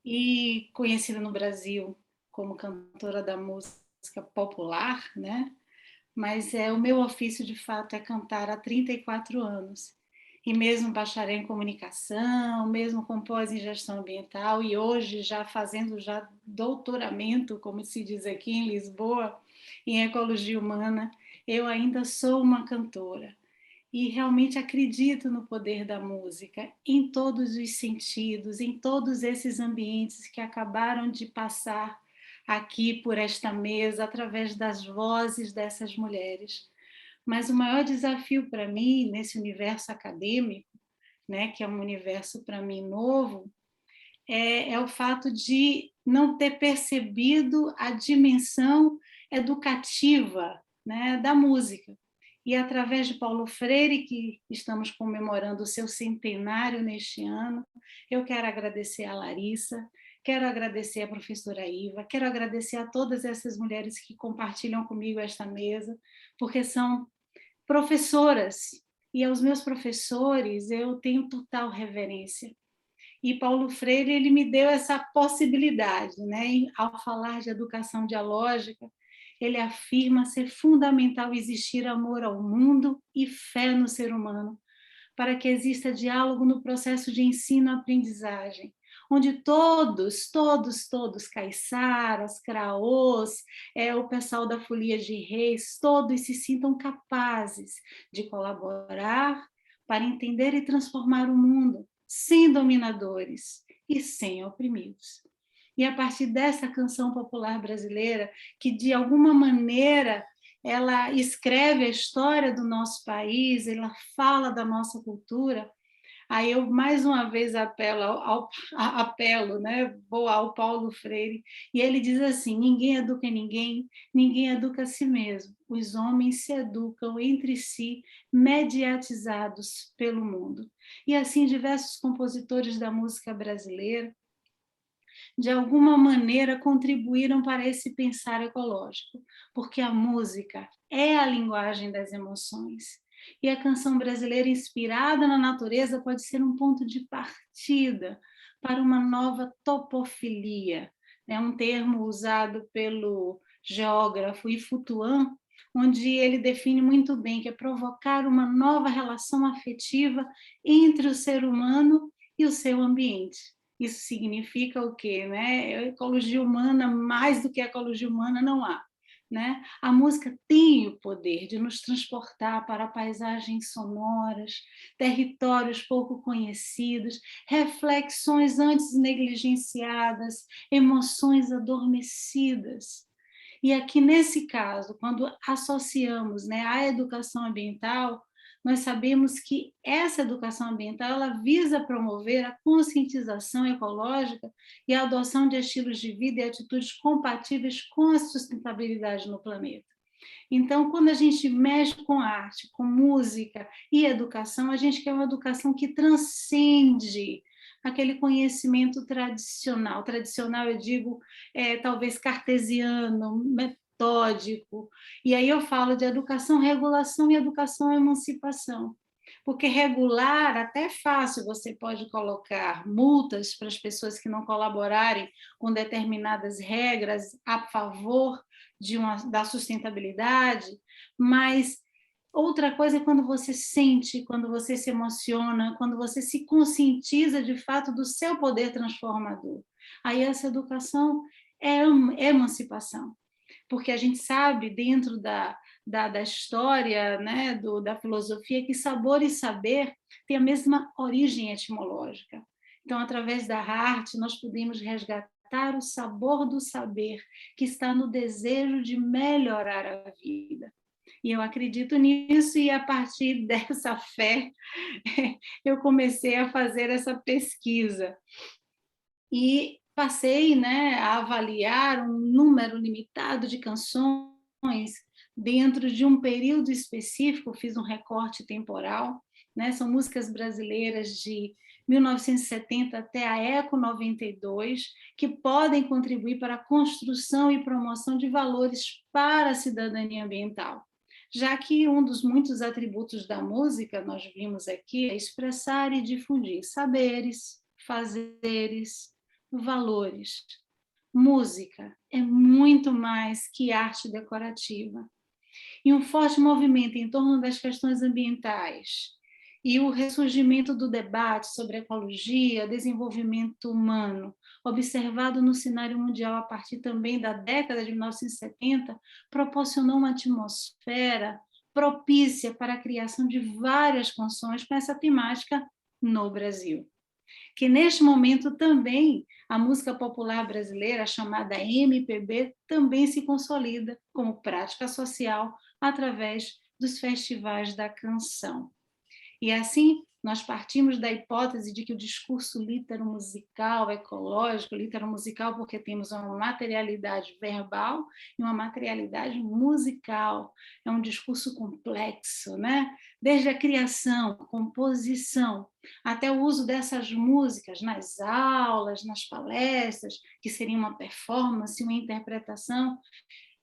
e conhecida no Brasil como cantora da música popular, né? Mas o meu ofício, de fato, é cantar há 34 anos. E mesmo bacharel em comunicação, mesmo com pós em gestão ambiental, e hoje já fazendo já doutoramento, como se diz aqui em Lisboa, em ecologia humana, eu ainda sou uma cantora. E realmente acredito no poder da música, em todos os sentidos, em todos esses ambientes que acabaram de passar aqui por esta mesa, através das vozes dessas mulheres. Mas o maior desafio para mim, nesse universo acadêmico, né, que é um universo para mim novo, é o fato de não ter percebido a dimensão educativa, né, da música. E através de Paulo Freire, que estamos comemorando o seu centenário neste ano, eu quero agradecer a Larissa, quero agradecer a professora Iva, quero agradecer a todas essas mulheres que compartilham comigo esta mesa, porque são professoras, e aos meus professores eu tenho total reverência. E Paulo Freire, ele me deu essa possibilidade, né? Ao falar de educação dialógica, ele afirma ser fundamental existir amor ao mundo e fé no ser humano, para que exista diálogo no processo de ensino-aprendizagem, onde todos, caiçaras, craôs, o pessoal da Folia de Reis, todos se sintam capazes de colaborar para entender e transformar o mundo, sem dominadores e sem oprimidos. E a partir dessa canção popular brasileira, que de alguma maneira ela escreve a história do nosso país, ela fala da nossa cultura, aí eu mais uma vez apelo, né? Vou ao Paulo Freire, e ele diz assim: ninguém educa ninguém, ninguém educa a si mesmo. Os homens se educam entre si, mediatizados pelo mundo. E assim diversos compositores da música brasileira, de alguma maneira, contribuíram para esse pensar ecológico, porque a música é a linguagem das emoções. E a canção brasileira inspirada na natureza pode ser um ponto de partida para uma nova topofilia, né? Um termo usado pelo geógrafo Ifutuan, onde ele define muito bem que é provocar uma nova relação afetiva entre o ser humano e o seu ambiente. Isso significa o quê? Né? Ecologia humana, mais do que ecologia humana, não há. Né? A música tem o poder de nos transportar para paisagens sonoras, territórios pouco conhecidos, reflexões antes negligenciadas, emoções adormecidas. E aqui, nesse caso, quando associamos, né, a educação ambiental, nós sabemos que essa educação ambiental ela visa promover a conscientização ecológica e a adoção de estilos de vida e atitudes compatíveis com a sustentabilidade no planeta. Então, quando a gente mexe com arte, com música e educação, a gente quer uma educação que transcende aquele conhecimento tradicional. Tradicional, eu digo, talvez cartesiano, metódico. E aí eu falo de educação, regulação e educação emancipação. Porque regular até é fácil, você pode colocar multas para as pessoas que não colaborarem com determinadas regras a favor da sustentabilidade, mas outra coisa é quando você sente, quando você se emociona, quando você se conscientiza de fato do seu poder transformador. Aí essa educação é emancipação, porque a gente sabe dentro da história, né, da filosofia, que sabor e saber têm a mesma origem etimológica. Então, através da arte, nós podemos resgatar o sabor do saber, que está no desejo de melhorar a vida. E eu acredito nisso, e a partir dessa fé, eu comecei a fazer essa pesquisa. E passei, né, a avaliar um número limitado de canções dentro de um período específico, fiz um recorte temporal, né, são músicas brasileiras de 1970 até a ECO 92, que podem contribuir para a construção e promoção de valores para a cidadania ambiental. Já que um dos muitos atributos da música, nós vimos aqui, é expressar e difundir saberes, fazeres, valores. Música é muito mais que arte decorativa. E um forte movimento em torno das questões ambientais e o ressurgimento do debate sobre ecologia, desenvolvimento humano, observado no cenário mundial a partir também da década de 1970, proporcionou uma atmosfera propícia para a criação de várias canções com essa temática no Brasil. Que neste momento também a música popular brasileira, chamada MPB, também se consolida como prática social através dos festivais da canção. E assim, nós partimos da hipótese de que o discurso litero-musical, ecológico, litero-musical, porque temos uma materialidade verbal e uma materialidade musical. É um discurso complexo, né? Desde a criação, composição, até o uso dessas músicas nas aulas, nas palestras, que seria uma performance, uma interpretação.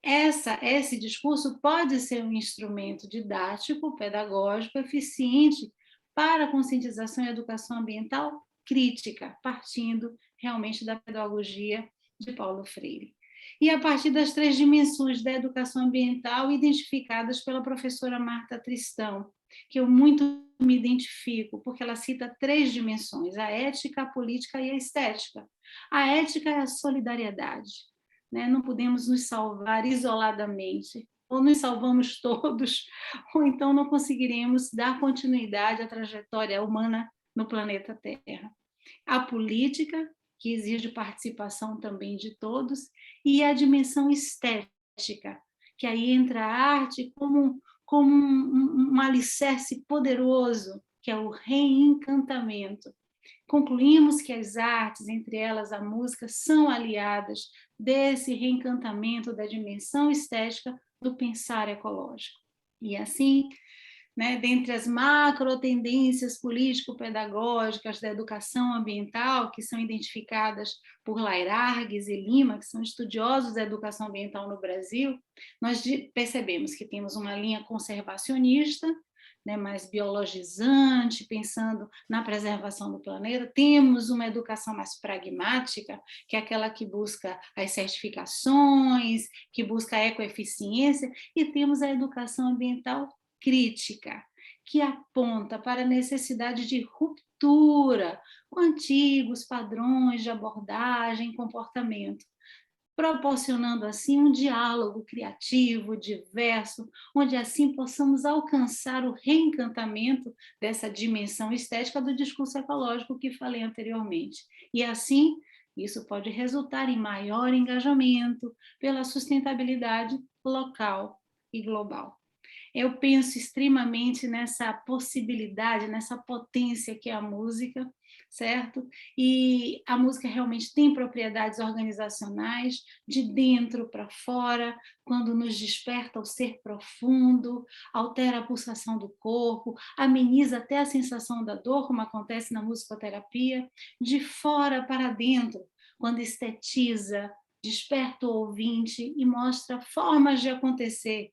Esse discurso pode ser um instrumento didático, pedagógico, eficiente para a conscientização e educação ambiental crítica, partindo realmente da pedagogia de Paulo Freire. E a partir das 3 dimensões da educação ambiental identificadas pela professora Marta Tristão, que eu muito me identifico, porque ela cita 3 dimensões, a ética, a política e a estética. A ética é a solidariedade. Não podemos nos salvar isoladamente, ou nos salvamos todos, ou então não conseguiremos dar continuidade à trajetória humana no planeta Terra. A política, que exige participação também de todos, e a dimensão estética, que aí entra a arte como um alicerce poderoso, que é o reencantamento. Concluímos que as artes, entre elas a música, são aliadas desse reencantamento da dimensão estética do pensar ecológico. E assim, dentre as macro tendências político-pedagógicas da educação ambiental, que são identificadas por Lairargues e Lima, que são estudiosos da educação ambiental no Brasil, nós percebemos que temos uma linha conservacionista, mais biologizante, pensando na preservação do planeta. Temos uma educação mais pragmática, que é aquela que busca as certificações, que busca a ecoeficiência, e temos a educação ambiental crítica, que aponta para a necessidade de ruptura com antigos padrões de abordagem e comportamento, proporcionando assim um diálogo criativo, diverso, onde assim possamos alcançar o reencantamento dessa dimensão estética do discurso ecológico que falei anteriormente. E assim, isso pode resultar em maior engajamento pela sustentabilidade local e global. Eu penso extremamente nessa possibilidade, nessa potência que é a música, certo? E a música realmente tem propriedades organizacionais, de dentro para fora, quando nos desperta o ser profundo, altera a pulsação do corpo, ameniza até a sensação da dor, como acontece na musicoterapia, de fora para dentro, quando estetiza, desperta o ouvinte e mostra formas de acontecer,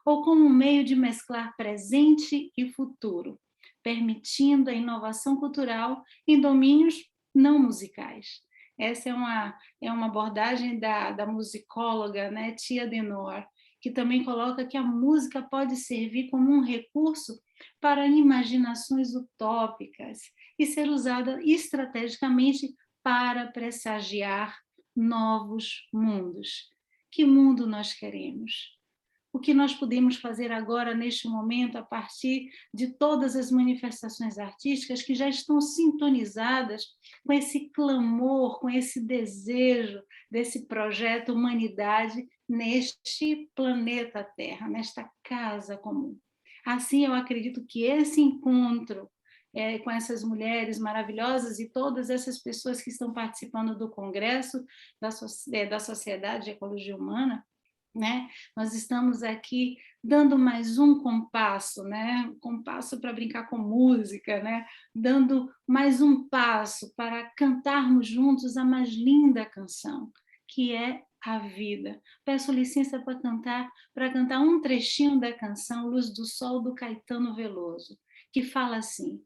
ou como um meio de mesclar presente e futuro, permitindo a inovação cultural em domínios não musicais. Essa é uma abordagem da musicóloga, Tia Denor, que também coloca que a música pode servir como um recurso para imaginações utópicas e ser usada estrategicamente para pressagiar novos mundos. Que mundo nós queremos? O que nós podemos fazer agora, neste momento, a partir de todas as manifestações artísticas que já estão sintonizadas com esse clamor, com esse desejo desse projeto humanidade neste planeta Terra, nesta casa comum. Assim, eu acredito que esse encontro com essas mulheres maravilhosas e todas essas pessoas que estão participando do Congresso da Sociedade de Ecologia Humana né? Nós estamos aqui dando mais um compasso, né? Um compasso para brincar com música, né? Dando mais um passo para cantarmos juntos a mais linda canção, que é a vida. Peço licença para cantar um trechinho da canção Luz do Sol, do Caetano Veloso, que fala assim: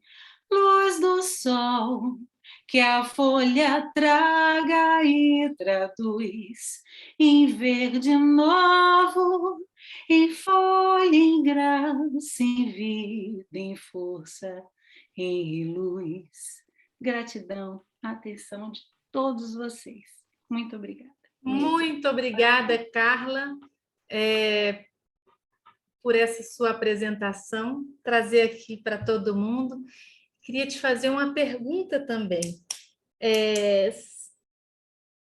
luz do sol, que a folha traga e traduz em verde novo, em folha, em graça, em vida, em força, em luz. Gratidão, atenção de todos vocês. Muito obrigada. Muito obrigada, Carla, por essa sua apresentação, trazer aqui para todo mundo. Queria te fazer uma pergunta também.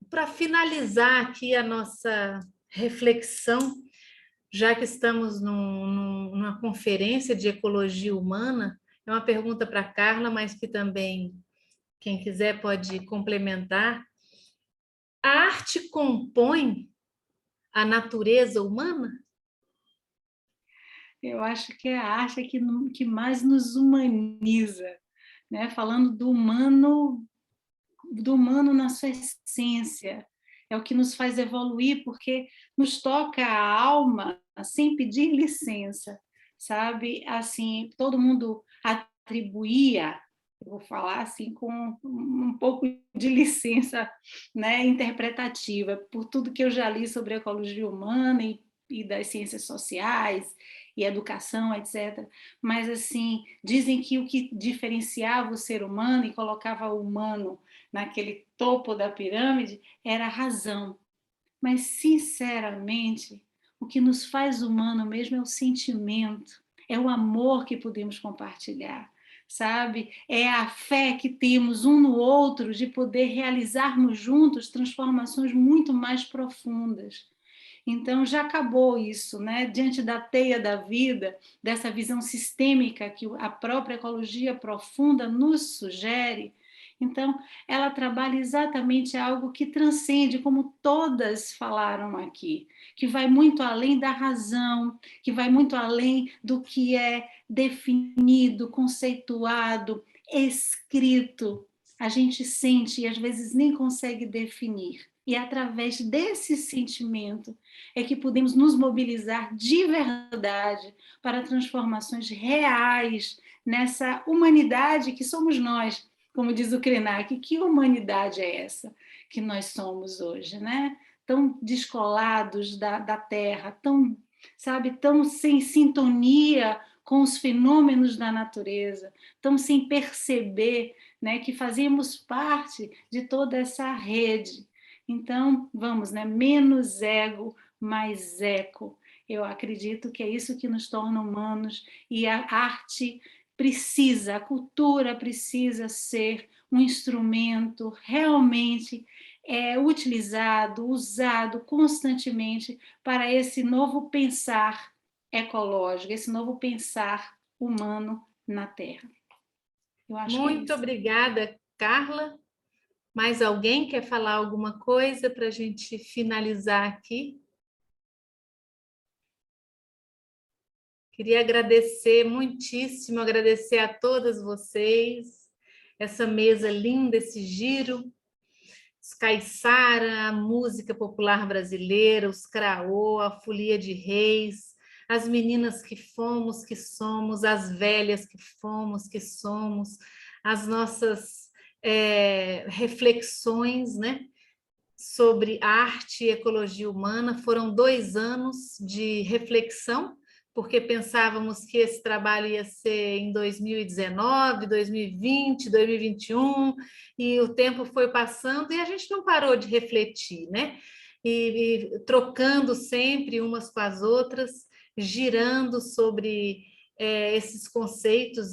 Para finalizar aqui a nossa reflexão, já que estamos numa conferência de ecologia humana, é uma pergunta para a Carla, mas que também, quem quiser pode complementar. A arte compõe a natureza humana? Eu acho que é a arte que mais nos humaniza, né? Falando do humano na sua essência. É o que nos faz evoluir, porque nos toca a alma sem pedir licença, sabe? Assim, todo mundo atribuía, eu vou falar assim com um pouco de licença, né, interpretativa, por tudo que eu já li sobre ecologia humana e das ciências sociais e educação, etc. Mas, assim, dizem que o que diferenciava o ser humano e colocava o humano naquele topo da pirâmide era a razão. Mas, sinceramente, o que nos faz humano mesmo é o sentimento, é o amor que podemos compartilhar, sabe? É a fé que temos um no outro de poder realizarmos juntos transformações muito mais profundas. Então, já acabou isso, né? Diante da teia da vida, dessa visão sistêmica que a própria ecologia profunda nos sugere. Então, ela trabalha exatamente algo que transcende, como todas falaram aqui, que vai muito além da razão, que vai muito além do que é definido, conceituado, escrito. A gente sente e às vezes nem consegue definir. E através desse sentimento é que podemos nos mobilizar de verdade para transformações reais nessa humanidade que somos nós. Como diz o Krenak, que humanidade é essa que nós somos hoje, né? Tão descolados da terra, tão, sabe, tão sem sintonia com os fenômenos da natureza, tão sem perceber, né, que fazemos parte de toda essa rede. Então, vamos, né? Menos ego, mais eco. Eu acredito que é isso que nos torna humanos, e a arte precisa, a cultura precisa ser um instrumento realmente utilizado, usado constantemente para esse novo pensar ecológico, esse novo pensar humano na Terra. Eu acho que é Muito isso. obrigada, Carla. Mais alguém quer falar alguma coisa para a gente finalizar aqui? Queria agradecer muitíssimo, agradecer a todas vocês, essa mesa linda, esse giro, os caiçara, a música popular brasileira, os craô, a folia de reis, as meninas que fomos, que somos, as velhas que fomos, que somos, as nossas reflexões, né, sobre arte e ecologia humana. Foram 2 anos de reflexão, porque pensávamos que esse trabalho ia ser em 2019, 2020, 2021, e o tempo foi passando e a gente não parou de refletir, né? E trocando sempre umas com as outras, girando sobre esses conceitos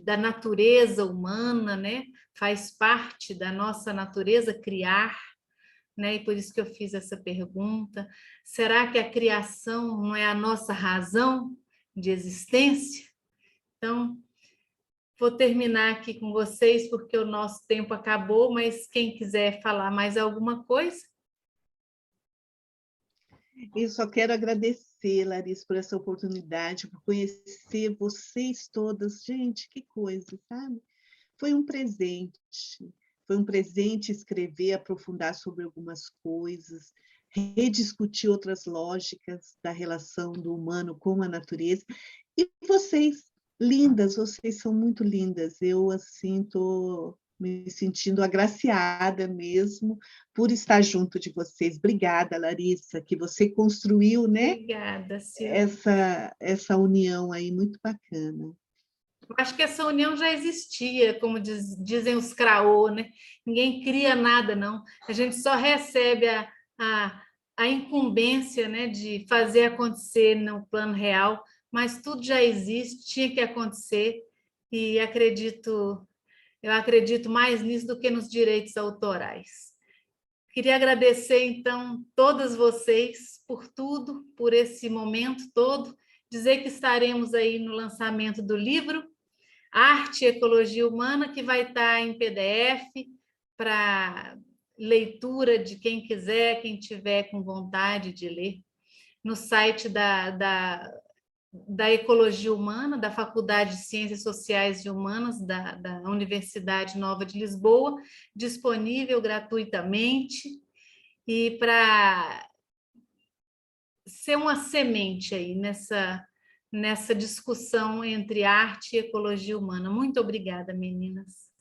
da natureza humana, né? Faz parte da nossa natureza criar, né? E por isso que eu fiz essa pergunta. Será que a criação não é a nossa razão de existência? Então, vou terminar aqui com vocês, porque o nosso tempo acabou, mas quem quiser falar mais alguma coisa? E só quero agradecer, Larissa, por essa oportunidade, por conhecer vocês todas. Gente, que coisa, sabe? Foi um presente escrever, aprofundar sobre algumas coisas, rediscutir outras lógicas da relação do humano com a natureza. E vocês, lindas, vocês são muito lindas. Eu, assim, estou me sentindo agraciada mesmo por estar junto de vocês. Obrigada, Larissa, que você construiu, né, Obrigada, Silvia. essa união aí muito bacana. Eu acho que essa união já existia, como dizem os craô, né? Ninguém cria nada, não. A gente só recebe a incumbência, né, de fazer acontecer no plano real, mas tudo já existe, tinha que acontecer, e eu acredito mais nisso do que nos direitos autorais. Queria agradecer, então, todas vocês por tudo, por esse momento todo, dizer que estaremos aí no lançamento do livro Arte e Ecologia Humana, que vai estar em PDF para leitura de quem quiser, quem tiver com vontade de ler, no site da Ecologia Humana, da Faculdade de Ciências Sociais e Humanas da Universidade Nova de Lisboa, disponível gratuitamente, e para ser uma semente aí nessa discussão entre arte e ecologia humana. Muito obrigada, meninas.